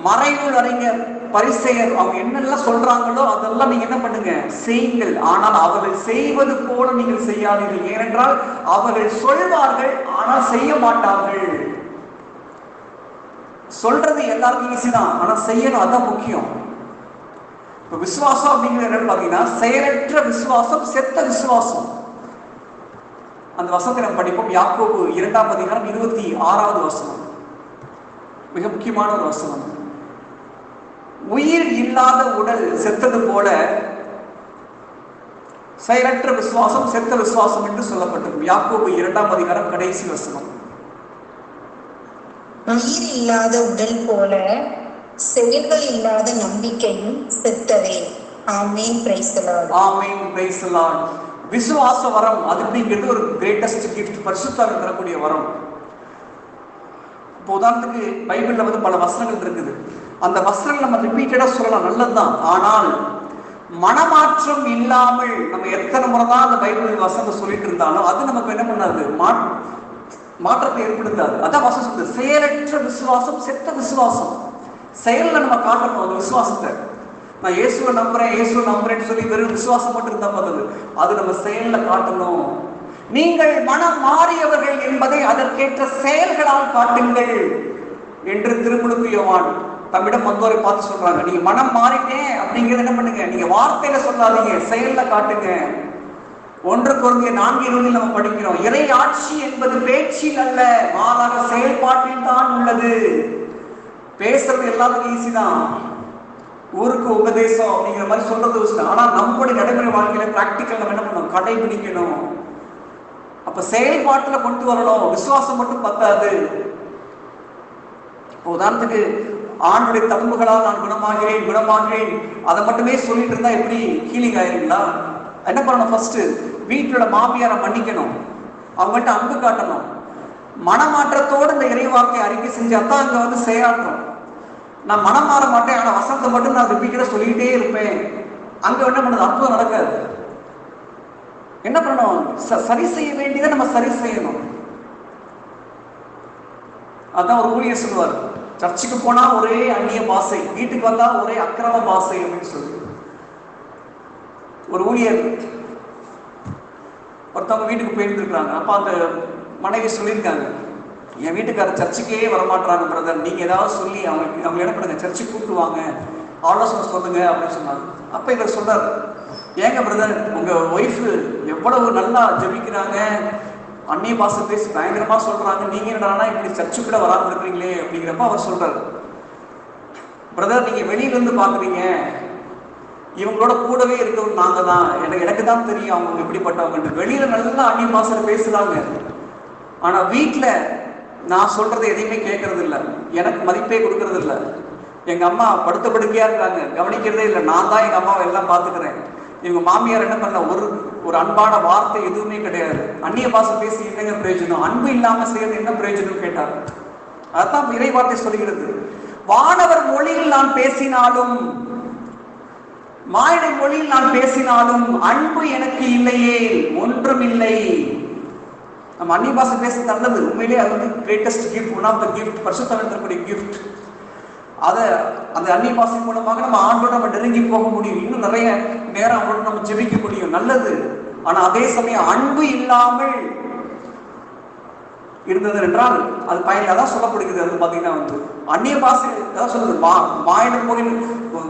மறைநூல் அறிஞர் பரிசேயர் அவங்க என்னெல்லாம் சொல்றாங்களோ அதெல்லாம் நீங்க என்ன பண்ணுங்க? செய்யுங்கள். ஆனால் அவர்கள் செய்வது போல நீங்கள் செய்யாதீர்கள். ஏனென்றால் அவர்கள் சொல்வார்கள் ஆனால் செய்ய மாட்டார்கள். சொல்றது எல்லாருக்கும் ஈஸி தான், ஆனா செய்யணும், அதான் முக்கியம். இப்போ விசுவாசம் அப்படிங்கிறது என்னன்னு பார்த்தீங்கன்னா செயலற்ற விசுவாசம், செத்த விசுவாசம். அந்த வசனத்தை நம்ம படிப்போம். யாக்கோபு 2:26 வசனம் மிக முக்கியமான ஒரு வசனம். உயிர் இல்லாத உடல் செத்தது போல செயலற்ற விசுவாசம் செத்த விசுவாசம் என்று சொல்லப்பட்டிருக்கும். யாக்கோபு 2 கடைசி வசனம். உயிர் இல்லாத உடல் போல செயல்கள் இல்லாத நம்பிக்கையும் செத்ததே. ஆமென். Praise the Lord. ஆமென். Praise the Lord. விசுவாச வரம் அது அப்படிங்கிறது ஒரு கிரேட்டஸ்ட் கிஃப்ட், பரிசுத்தாவின் தரக்கூடிய வரம். இப்போ உதாரணத்துக்கு பைபிள்ல வந்து பல வசனங்கள் இருக்குது. அந்த வசனங்கள் நம்ம ரிப்பீட்டடா சொல்லலாம், நல்லதுதான். ஆனால் மனமாற்றம் இல்லாமல் நம்ம எத்தனை முறை தான் அந்த பைபிள் வசனத்தை சொல்லிட்டு இருந்தாலும் அது நமக்கு என்ன பண்ணாது, மாற்றத்தை ஏற்படுத்தாது. அதான் வசனம் சொல்லுது, செயலற்ற விசுவாசம் செத்த விசுவாசம். செயல்ல நம்ம காட்டணும் அந்த விசுவாசத்தை. நான் இயேசுவை நம்புறேன்னு சொல்லி வெறும் விசுவாசம் மட்டும் இருந்தா பார்த்தது, அது நம்ம செயல்ல காட்டணும். நீங்கள் மனம் மாறியவர்கள் என்பதை அதற்கேற்ற செயல்களால் காட்டுங்கள் என்று திருமுழுக்கு யோவான் தம்மிடம் வந்தோரை பார்த்து சொல்றாங்க. நீங்க மனம் மாறிட்டேன் அப்படிங்கிறது என்ன பண்ணுங்க, நீங்க வார்த்தையில சொல்லாதீங்க, செயல்ல காட்டுங்க. 1 கொரிந்தியர் 4:20 நம்ம படிக்கிறோம், இறை ஆட்சி என்பது பேச்சில் அல்ல, மாறாக செயல்பாட்டில் தான் உள்ளது. பேசுறது எல்லாத்துக்கும் ஈஸி தான், ஊருக்கு உபதேசம் அப்படிங்கிற மாதிரி சொல்றது. ஆனா நம்மளுடைய நடைமுறை வாழ்க்கையில பிராக்டிக்கல் நம்ம என்ன பண்ணணும், கடைபிடிக்கணும். அப்ப செயல்பாட்டுல கொண்டு வரணும், விசுவாசம் மட்டும் பத்தாது. உதாரணத்துக்கு ஆண்டுடைய தழும்புகளால் நான் குணமாகிறேன் அதை மட்டுமே சொல்லிட்டு இருந்தா எப்படி ஹீலிங் ஆயிருங்களா? என்ன பண்ணணும், ஃபர்ஸ்ட் வீட்டோட மாமியாரை மன்னிக்கணும், அவங்ககிட்ட அன்பு காட்டணும். மனமாற்றத்தோடு இந்த இறைவாக்கை அறிக்கை செஞ்சாதான் அங்க வந்து செயலாற்றும். நான் மனம் மாற மாட்டேன், ஆனா வசனத்தை மட்டும் நான் ரிப்பீட்டடா சொல்லிக்கிட்டே இருப்பேன், அங்க என்ன பண்ணது, அற்புதம் நடக்காது. என்ன பண்ணணும், சரி செய்ய வேண்டியதை நம்ம சரி செய்யணும். அதான் ஒரு ஊழியர் சொல்லுவார், சர்ச்சுக்கு போனா ஒரே அந்நிய பாசை, வீட்டுக்கு வந்தா ஒரே அக்கிரம பாசை அப்படின்னு சொல்லி. ஒரு ஊழியர் ஒருத்தவங்க வீட்டுக்கு போயிருந்துருக்காங்க. அப்ப அந்த மனைவி சொல்லியிருக்காங்க, என் வீட்டுக்காரர் சர்ச்சுக்கே வரமாட்டாங்க பிரதர், நீங்க ஏதாவது சொல்லி அவங்க என்ன பண்ணுங்க, சர்ச்சுக்கு கூப்பிட்டுவாங்க, ஆலோசனை சொல்லுங்க அப்படின்னு சொன்னாங்க. அப்ப இவர் சொல்றாரு, ஏங்க பிரதர், உங்க ஒய்ஃபு எவ்வளவு நல்லா ஜெபிக்கிறாங்க, அந்நிய பாசை பேசி பயங்கரமா சொல்றாங்க, நீங்க என்னடானா இப்படி சர்ச்சுக்குள்ள வராம இருக்கிறீங்களே அப்படிங்கிறப்ப அவர் சொல்றாரு, பிரதர் நீங்க வெளியில இருந்து பாக்குறீங்க, இவங்களோட கூடவே இருக்கவங்க நாங்க தான், எனக்கு தான் தெரியும் அவங்க எப்படிப்பட்டவங்க. வெளியில நல்லா அந்நிய பாசையில பேசுறாங்க, ஆனா வீட்டுல நான் சொல்றது எதையுமே கேட்கறது இல்லை, எனக்கு மதிப்பே கொடுக்கறது இல்லை. எங்க அம்மா படுத்த படுக்கையா இருக்காங்க, கவனிக்கிறதே இல்லை, நான் தான் எங்க அம்மாவை எல்லாம் பாத்துக்கிறேன். இவங்க மாமியார் என்ன பண்ண, ஒரு அன்பான வார்த்தை எதுவுமே கிடையாது. அந்நிய பாசை பேசி என்னங்க பிரயோஜனம், அன்பு இல்லாம செய்யறது என்ன பிரயோஜனம் கேட்டார். அதான் இறை வார்த்தை சொல்கிறது, வானவர் மொழியில் நான் பேசினாலும் மானிட மொழியில் நான் பேசினாலும் அன்பு எனக்கு இல்லையே ஒன்றும் இல்லை. நம்ம அந்நிய பாசை பேச நல்லது, உண்மையிலே அது வந்து greatest gift, one of the gift, பரிசுத்தக்கூடிய கிஃப்ட். அதை அந்த அந்நிய பாசை மூலமாக நம்ம ஆண்டோட நம்ம நெருங்கி போக முடியும், இன்னும் நிறைய நேரம் அவங்களோட நம்ம ஜெபிக்க முடியும், நல்லது. ஆனா அதே சமயம் அன்பு இல்லாமல் இருந்தது என்றால் அது பயனில்லாதான் சொல்லப்படுகிறது. அது பாத்தீங்கன்னா வந்து அந்நிய பாசை ஏதாவது சொல்லுது, மாயிடர் மொழியில்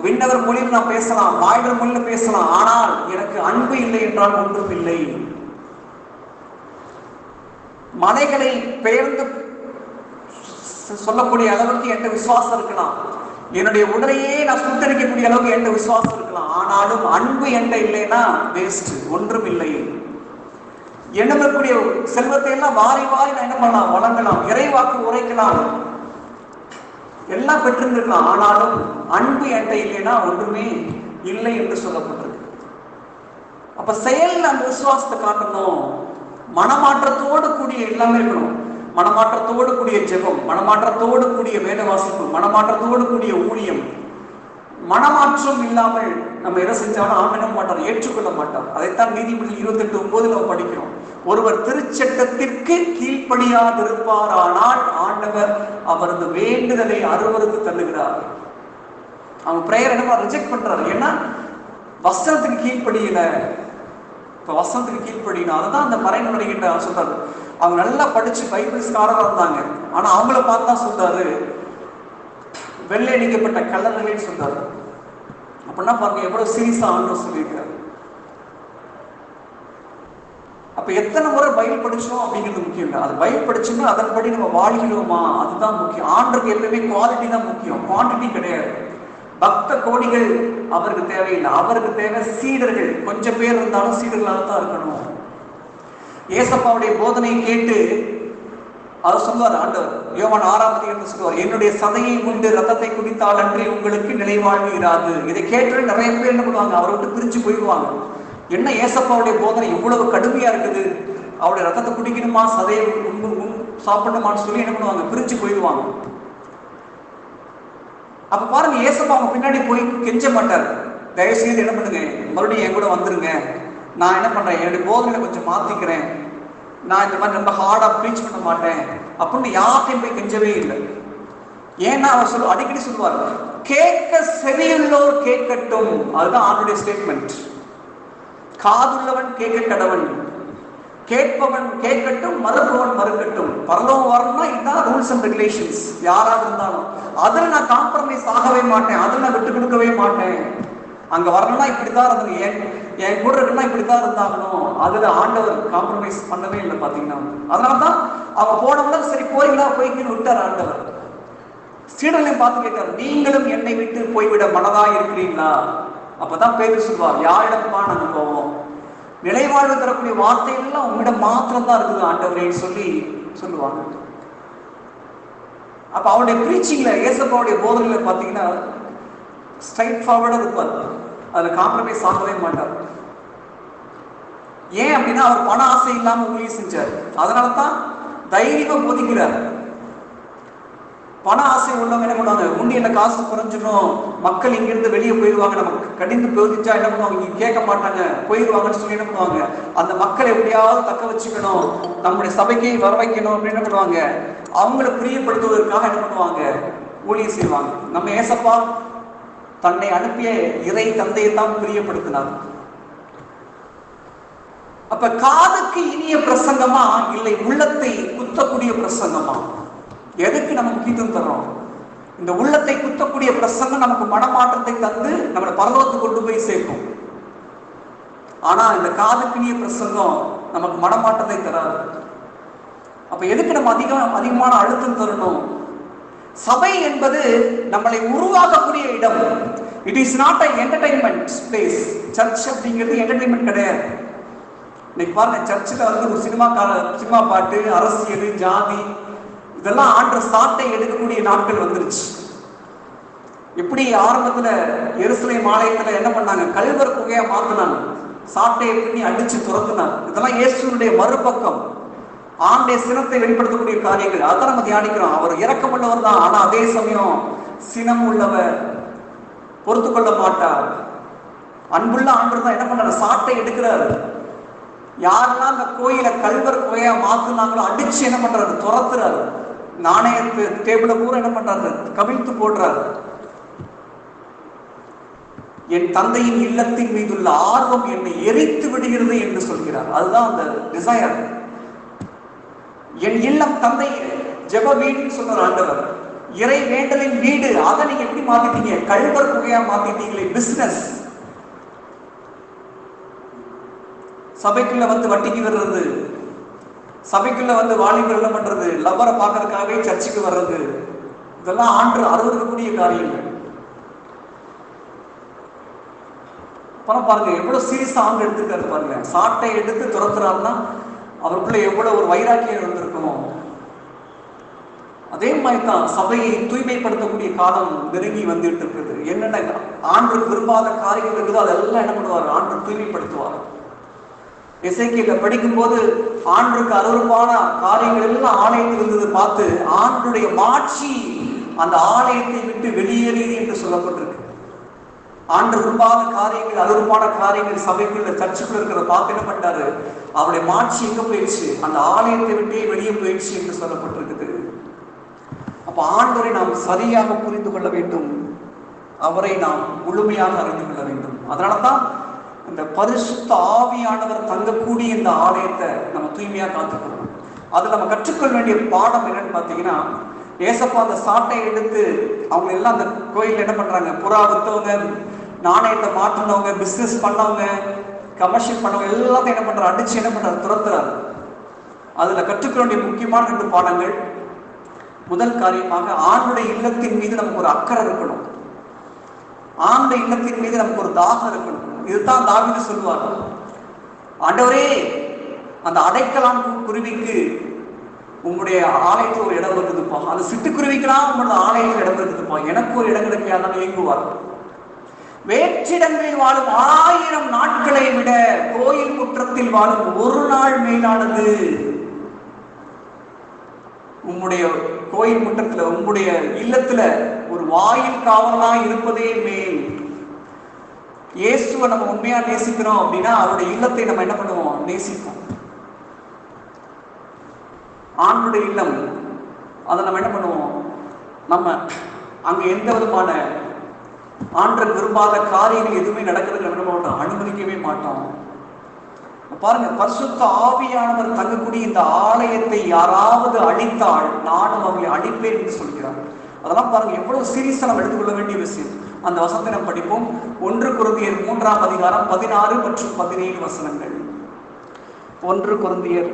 விண்ணவர் மொழியில் நான் பேசலாம், மாயிடர் மொழியில பேசலாம், ஆனால் எனக்கு அன்பு இல்லை என்றால் ஒன்றும் இல்லை. மலைகளை பெயர்ந்து சொல்லக்கூடிய அளவுக்கு என்கிட்ட விசுவாசம் இருக்கலாம், என்னுடைய உடலையே நான் சுத்தரிக்கக்கூடிய அளவுக்கு என்கிட்ட விசுவாசம் இருக்கலாம், ஆனாலும் அன்பு என்கிட்ட இல்லைன்னா வேஸ்ட், ஒன்றும் இல்லை. எண்ணக்கூடிய செல்வத்தை எல்லாம் வாரி வாரி நான் என்ன பண்ணலாம், வழங்கலாம், இறைவாக்கு உரைக்கலாம், எல்லாம் பெற்றிருந்திருக்கலாம், ஆனாலும் அன்பு என்கிட்ட இல்லைன்னா ஒன்றுமே இல்லை என்று சொல்லப்பட்டிருக்கு. அப்ப செயல் அந்த விசுவாசத்தை காட்டணும், மனமாற்றத்தோடு கூடிய எல்லாமே இருக்கணும். மனமாற்றத்தோடு கூடிய ஜெபம், மனமாற்றத்தோடு கூடிய வேத வாசிப்பு, மனமாற்றத்தோடு கூடிய ஊழியம். மனமாற்றம் இல்லாமல் நம்ம எதை செஞ்சாலும் ஆமென மாட்டார், ஏற்றுக்கொள்ள மாட்டார். அதைத்தான் நீதிமொழி 28:9 நம்ம படிக்கிறோம், ஒருவர் திருச்சட்டத்திற்கு கீழ்ப்படியாதிருப்பார், ஆனால் ஆண்டவர் அவரது வேண்டுதலை அருவருக்கு தள்ளுகிறார். அவங்க பிரேயர் என்ன ரிஜெக்ட் பண்றாரு, ஏன்னா வசனத்துக்கு கீழ்ப்படியல. இப்ப வசனத்துக்கு கீழ்ப்படினா அதுதான் அந்த மறைநுழைகிட்ட சொல்றாரு. அவங்க நல்லா படிச்சு பைபிள் ஸ்காலரா இருந்தாங்க, ஆனா அவங்கள பார்த்தா சொல்றாரு வெள்ளை அடிக்கப்பட்ட கல்லறைன்னு சொல்றாரு. அப்படின்னா பாருங்க எவ்வளவு சீரியஸா ஆண்டவர் சொல்லியிருக்காரு. அப்ப எத்தனை முறை பைபிள் படிச்சோம் அப்படிங்கிறது முக்கியம் இல்லை. அது பைபிள் படிச்சோம்னா அதன்படி நம்ம வாழ்கிறோமா, அதுதான் முக்கியம். ஆண்டருக்கு எப்பவுமே குவாலிட்டி தான் முக்கியம், குவான்டிட்டி கிடையாது. பக்த கோடிகள் அவருக்கு தேவையில்லை, அவருக்கு தேவை சீடர்கள். கொஞ்சம் பேர் இருந்தாலும் சீடர்களாக தான் இருக்கணும். ஏசப்பாவுடைய போதனையை கேட்டு அவர் சொல்லுவார் ஆண்டவர், யோவான் 6 சொல்லுவார், என்னுடைய சதையை உண்டு ரத்தத்தை குடித்தால் அன்றி உங்களுக்கு நிலைவாழ்வு இராது. இதை கேட்டு நிறைய பேர் என்ன பண்ணுவாங்க, அவரை விட்டு பிரிஞ்சு போயிடுவாங்க. என்ன ஏசப்பாவுடைய போதனை இவ்வளவு கடுமையா இருக்குது, அவருடைய ரத்தத்தை குடிக்கணுமா, சதையை சாப்பிடணுமான்னு சொல்லி என்ன பண்ணுவாங்க, பிரிஞ்சு போயிடுவாங்க. அப்ப பாருங்க, ஏசப்பா அவங்க பின்னாடி போய் கெஞ்ச மாட்டார், தயவு செய்து என்ன பண்ணுங்க, மறுபடியும் என் கூட வந்துருங்க, நான் என்ன பண்றேன், என்னுடைய போதனையில கொஞ்சம் மாத்திக்கிறேன், நான் இந்த மாதிரி ரொம்ப ஹார்டா ப்ரீச் பண்ண மாட்டேன் அப்படின்னு யார்ட்டையும் போய் கெஞ்சவே இல்லை. ஏன்னா அவர் அடிக்கடி சொல்லுவார், கேட்க செவியுள்ளோர் கேட்கட்டும். அதுதான் ஆண்டுடைய ஸ்டேட்மெண்ட். காதுள்ளவன் கேட்க கடவன், கேட்பவன் கேட்கட்டும், மறுப்பவன் மறுக்கட்டும். பரலோகம் வரணும்னா இதுதான் ரூல்ஸ் அண்ட் ரெகுலேஷன்ஸ். யாராக இருந்தாலும் அதில் நான் காம்ப்ரமைஸ் ஆகவே மாட்டேன், அதில் நான் விட்டு கொடுக்கவே மாட்டேன். அங்க வரணும்னா இப்படித்தான் இருந்தது, என் கூட இருக்குன்னா இப்படித்தான் இருந்தாகணும். அதுல ஆண்டவர் காம்ப்ரமைஸ் பண்ணவே இல்லை பாத்தீங்கன்னா. அதனாலதான் அவங்க போனவங்க சரி போறீங்களா போய்க்குன்னு விட்டார் ஆண்டவர். சீடர்களையும் பார்த்து கேட்டார், நீங்களும் என்னை விட்டு போய்விட மனதா இருக்கிறீங்களா? அப்பதான் பேர் சொல்வார், யாரிடமா நாங்க போவோம், நிலைவாழ்வு தரக்கூடிய வார்த்தைகள்லாம் உங்களிடம் மாத்திரம் தான் இருக்குது ஆண்டவரேன்னு சொல்லி சொல்லுவாங்க. அப்ப அவருடைய பிரீச்சிங்ல, ஏசப்பாவுடைய போதனையில பாத்தீங்கன்னா ஸ்ட்ரைட் ஃபார்வர்டா இருப்பார், அதுல காம்ப்ரமைஸ் ஆகவே மாட்டார். ஏன் அப்படின்னா அவர் பண ஆசை இல்லாம ஊழியம் செஞ்சார். அதனாலதான் தைரியமா போதிக்கிறார். பண ஆசை உள்ளவங்க என்ன பண்ணுவாங்க, உண்டியல்ல காசு குறைஞ்சிடும், மக்கள் இங்கிருந்து வெளியே போயிடுவாங்க, நமக்கு கடிந்து போதிச்சா என்ன பண்ணுவாங்க, இங்க கேட்க மாட்டாங்க, போயிடுவாங்கன்னு சொல்லி என்ன பண்ணுவாங்க, அந்த மக்களை எப்படியாவது தக்க வச்சுக்கணும், நம்முடைய சபைக்கு வர வைக்கணும் அப்படின்னு என்ன பண்ணுவாங்க, அவங்களை பிரியப்படுத்துவதற்காக என்ன பண்ணுவாங்க, ஊழியம் செய்வாங்க. நம்ம ஏசப்பா தன்னை அனுப்பிய இறை தந்தையை தான் பிரியப்படுத்தினார். அப்ப காதுக்கு இனிய பிரசங்கமா இல்லை உள்ளத்தை குத்தக்கூடிய பிரசங்கமா, எதுக்கு நம்ம முக்கியத்துவம் தர்றோம்? இந்த உள்ளத்தை குத்தக்கூடிய பிரசங்கம் நமக்கு மனமாற்றத்தை தந்து நம்மளை பரலோகத்துக்கு கொண்டு போய் சேர்க்கும். ஆனா இந்த காதுக்கு இனிய பிரசங்கம் நமக்கு மனமாற்றத்தை தராது. அப்ப எதுக்கு நம்ம அதிகமான அழுத்தம் தரணும்? சபை என்பது நம்மளை உருவாக்கக்கூடிய இடம். It is not an entertainment place. Church அப்படிங்கிறது என்டர்டைன்மெண்ட் கிடையாது. இன்னைக்கு பாருங்க, சர்ச்சில் வந்து ஒரு சினிமா பாட்டு, அரசியல், ஜாதி இதெல்லாம் ஆண்ட சாட்டை எடுக்கக்கூடிய நாட்கள் வந்துருச்சு. எப்படி ஆரம்பத்துல எருசலேம் ஆலயத்துல என்ன பண்ணாங்க, கல்வர் புகையா மாத்தினாங்க, சாட்டையை பின்னி அடிச்சு துரத்துனாங்க. இதெல்லாம் இயேசுனுடைய மறுபக்கம், ஆண்டை சினத்தை வெளிப்படுத்தக்கூடிய காரியங்கள். அதான் நம்ம தியானிக்கிறோம். அவர் இரக்கமுள்ளவர் தான், ஆனா அதே சமயம் சினம் உள்ளவர், பொறுத்து கொள்ள மாட்டார். அன்புள்ள ஆண்டவர் தான் என்ன பண்றாரு, சாட்டை எடுக்கிறாரு. யாரெல்லாம் அந்த கோயிலை கல்வர் கோயா மாத்துனாங்களோ அடிச்சு என்ன பண்றாரு, துரத்துறாரு. நாணயத்து டேபிள பூரா என்ன பண்றாரு, கவிழ்த்து போடுறாரு. என் தந்தையின் இல்லத்தின் மீதுள்ள ஆர்வம் என்னை எரித்து விடுகிறது என்று சொல்கிறார். அதுதான் அந்த டிசையர். என் இல்லம் தந்தை ஜெப வீடுன்னு சொன்ன ஆண்டவர், இறை வேண்டலின் வீடு. அதை நீங்க எப்படி மாத்திட்டீங்க, கல்வர் புகையா மாத்திட்டீங்களே. பிசினஸ், சபைக்குள்ள வந்து வட்டிக்கு வர்றது, சபைக்குள்ள வந்து வாலிபர் என்ன பண்றது, லவ்வரை பார்க்கறதுக்காகவே சர்ச்சுக்கு வர்றது, இதெல்லாம் ஆண்டு அருவருக்கக்கூடிய காரியங்கள். பணம் பாருங்க எவ்வளவு சீரியஸா ஆண்டு எடுத்துக்காரு பாருங்க. சாட்டை எடுத்து துரத்துறாருன்னா அவருக்குள்ள எவ்வளவு ஒரு வைராக்கியம் இருந்திருக்கணும். அதே மாதிரி தான் சபையை தூய்மைப்படுத்தக்கூடிய காலம் நெருங்கி வந்துட்டு இருக்குது. என்னென்ன ஆண்டு விரும்பாத காரியங்கள் இருக்குதோ அதெல்லாம் என்ன பண்ணுவார், ஆண்டு தூய்மைப்படுத்துவார். எசேக்கியேல படிக்கும் போது ஆண்டுக்கு அருவருப்பான காரியங்கள் எல்லாம் ஆலயத்தில் இருந்தது பார்த்து ஆண்டுடைய மாட்சி அந்த ஆலயத்தை விட்டு வெளியேறியது என்று சொல்லப்பட்டிருக்கு. ஆண்டு விரும்பாத காரியங்கள், அருவருப்பான காரியங்கள் சபைக்குள்ள சர்ச்சுக்குள்ள இருக்கிறத பார்த்து என்ன பண்ணாரு, அவருடைய மாட்சி எங்க போயிடுச்சு, அந்த ஆலயத்தை விட்டே வெளியே போயிடுச்சு என்று சொல்லப்பட்டிருக்குது. அப்ப ஆண்டவரை நாம் சரியாக புரிந்து கொள்ள வேண்டும், அவரை நாம் முழுமையாக அறிந்து கொள்ள வேண்டும். அதனாலதான் இந்த பரிசுத்த ஆவியானவர் தங்கக்கூடிய இந்த ஆலயத்தை நம்ம தூய்மையா காத்துக்கணும். அது நம்ம கற்றுக்கொள்ள வேண்டிய பாடம் என்னன்னு பாத்தீங்கன்னா, ஏசப்பா அந்த சாட்டை எடுத்து அவங்க எல்லாம் அந்த கோயில் என்ன பண்றாங்க, புறா வித்தவங்க, நாணயத்தை மாற்றினவங்க, பிஸ்னஸ் பண்ணவங்க, கமர்ஷியல் பண்ணவங்க எல்லாத்தையும் என்ன பண்றாரு? அடிச்சு என்ன பண்றாரு? துரத்துறாரு. அதுல கற்றுக்க வேண்டிய முக்கியமான 2 பாடங்கள். முதல் காரியமாக, ஆணுடைய இல்லத்தின் மீது நமக்கு ஒரு அக்கறை இருக்கணும். ஆணுடைய இல்லத்தின் மீது நமக்கு ஒரு தாகம் இருக்கணும். இதுதான் தாவீது சொல்லுவார், ஆண்டவரே அந்த அடைக்கலான் குருவிக்கு உங்களுடைய ஆலயத்தில் ஒரு இடம் இருக்குதுப்பா, அது சிட்டுக்குருவிக்கலாம் உங்களோட ஆலயத்தில் இடம் இருக்குதுப்பா, எனக்கு ஒரு இடம் கிடைக்காதான் இயங்குவார். வேற்றிடங்களில் வாழும் 1000 நாட்களை விட கோயில் முற்றத்தில் வாழும் ஒரு நாள் மேலானது. உம்முடைய கோயில் முற்றத்துல, உங்களுடைய இல்லத்துல ஒரு வாயில் காவலா இருப்பதே மேல். இயேசுவை நம்ம உண்மையா நேசிக்கிறோம் அப்படின்னா அவருடைய இல்லத்தை நம்ம என்ன பண்ணுவோம்? நேசிப்போம். ஆணுடைய இல்லம், அதை நம்ம என்ன பண்ணுவோம்? நம்ம அங்க எந்த விதமான ஆண்கள் விரும்பாத காரியங்கள் எதுவுமே நடக்கிறதுக்கு என்ன மாட்டோம்? அனுமதிக்கவே மாட்டோம். பாருங்க, பரிசுத்த ஆவியானவர் தங்கக்கூடிய இந்த ஆலயத்தை யாராவது அழித்தால் நானும் அவங்களை அழிப்பேன் என்று சொல்கிறார். அதெல்லாம் பாருங்க எவ்வளவு சீரியஸா நம்ம எடுத்துக்கொள்ள வேண்டிய விஷயம். அந்த வசனத்தை நம்ம படிப்போம். 1 கொரிந்தியர் 3-ம் அதிகாரம் 16 மற்றும் 17 வசனங்கள். 1 கொரிந்தியர்